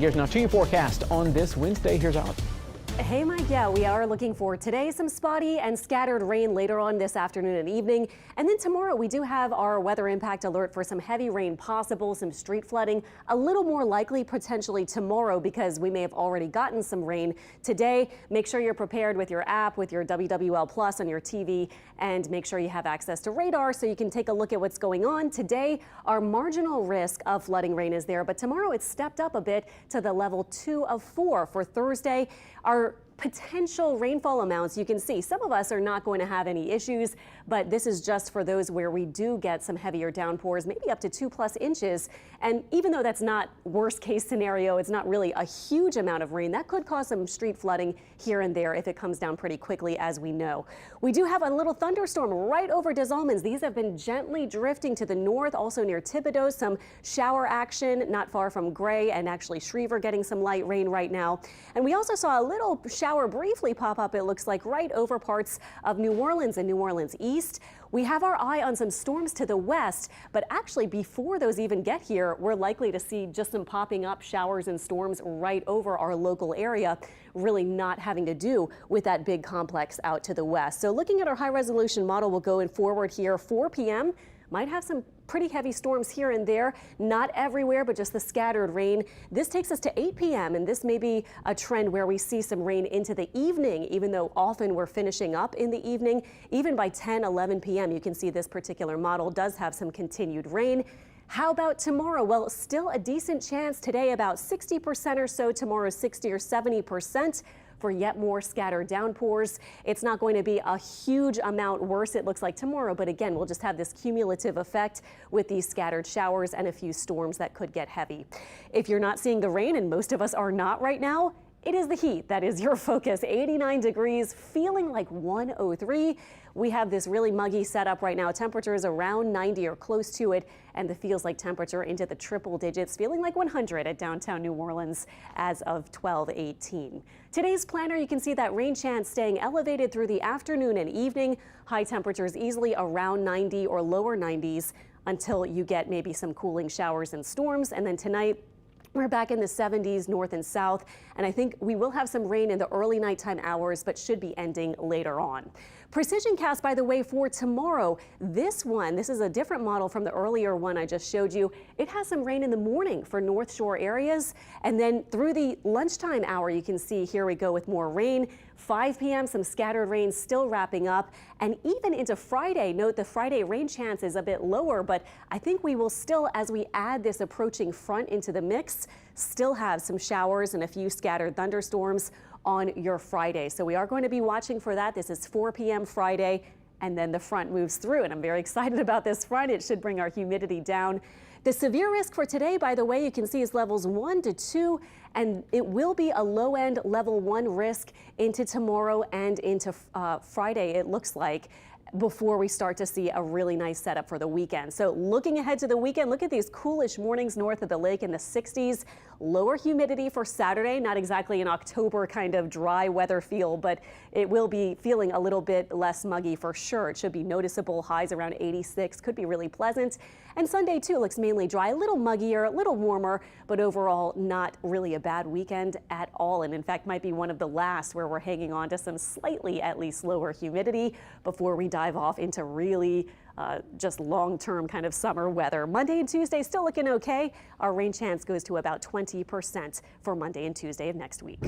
Here's now to your forecast on this Wednesday. Here's Alex. Hey Mike, yeah, we are looking for today some spotty and scattered rain later on this afternoon and evening. And then tomorrow we do have our weather impact alert for some heavy rain possible, some street flooding, a little more likely potentially tomorrow because we may have already gotten some rain today. Make sure you're prepared with your app, with your WWL Plus on your TV, and make sure you have access to radar so you can take a look at what's going on. Today, our marginal risk of flooding rain is there, but tomorrow it's stepped up a bit to the level 2 of 4 for Thursday. Our potential rainfall amounts, you can see some of us are not going to have any issues, but this is just for those where we do get some heavier downpours, maybe up to 2+ inches. And even though that's not worst case scenario, it's not really a huge amount of rain, that could cause some street flooding here and there if it comes down pretty quickly, as we know. We do have a little thunderstorm right over Des Allemands. These have been gently drifting to the north, also near Thibodaux, some shower action not far from Gray and actually Schriever getting some light rain right now. And we also saw a little shower briefly pop up, it looks like, right over parts of New Orleans and New Orleans East. We have our eye on some storms to the west, but actually before those even get here, we're likely to see just some popping up showers and storms right over our local area, really not having to do with that big complex out to the west. So looking at our high resolution model, we'll go in forward here, 4 p.m. Might have some pretty heavy storms here and there, not everywhere, but just the scattered rain. This takes us to 8 p.m. and this may be a trend where we see some rain into the evening, even though often we're finishing up in the evening. Even by 10, 11 p.m. you can see this particular model does have some continued rain. How about tomorrow? Well, still a decent chance today, about 60% or so. Tomorrow, 60 or 70%. For yet more scattered downpours. It's not going to be a huge amount worse, it looks like, tomorrow, but again, we'll just have this cumulative effect with these scattered showers and a few storms that could get heavy. If you're not seeing the rain, and most of us are not right now, it is the heat that is your focus. 89 degrees, feeling like 103. We have this really muggy setup right now. Temperatures around 90 or close to it, and the feels like temperature into the triple digits, feeling like 100 at downtown New Orleans as of 12:18. Today's planner, you can see that rain chance staying elevated through the afternoon and evening. High temperatures easily around 90 or lower 90s until you get maybe some cooling showers and storms. And then tonight, we're back in the 70s north and south, and I think we will have some rain in the early nighttime hours, but should be ending later on. Precision cast, by the way, for tomorrow. This is a different model from the earlier one I just showed you. It has some rain in the morning for North Shore areas, and then through the lunchtime hour, you can see here we go with more rain. 5 p.m., some scattered rain still wrapping up, and even into Friday. Note the Friday rain chance is a bit lower, but I think we will still, as we add this approaching front into the mix, still have some showers and a few scattered thunderstorms on your Friday. So we are going to be watching for that. This is 4 p.m. Friday, and then the front moves through, and I'm very excited about this front. It should bring our humidity down. The severe risk for today, by the way, you can see is levels 1 to 2, and it will be a low-end level 1 risk into tomorrow and into Friday, it looks like, before we start to see a really nice setup for the weekend. So looking ahead to the weekend, look at these coolish mornings north of the lake in the 60s. Lower humidity for Saturday, not exactly an October kind of dry weather feel, but it will be feeling a little bit less muggy for sure. It should be noticeable. Highs around 86, could be really pleasant. And Sunday too looks mainly dry, a little muggier, a little warmer, but overall not really a bad weekend at all. And in fact, might be one of the last where we're hanging on to some slightly at least lower humidity before we dive off into really just long-term kind of summer weather. Monday and Tuesday still looking okay. Our rain chance goes to about 20% for Monday and Tuesday of next week.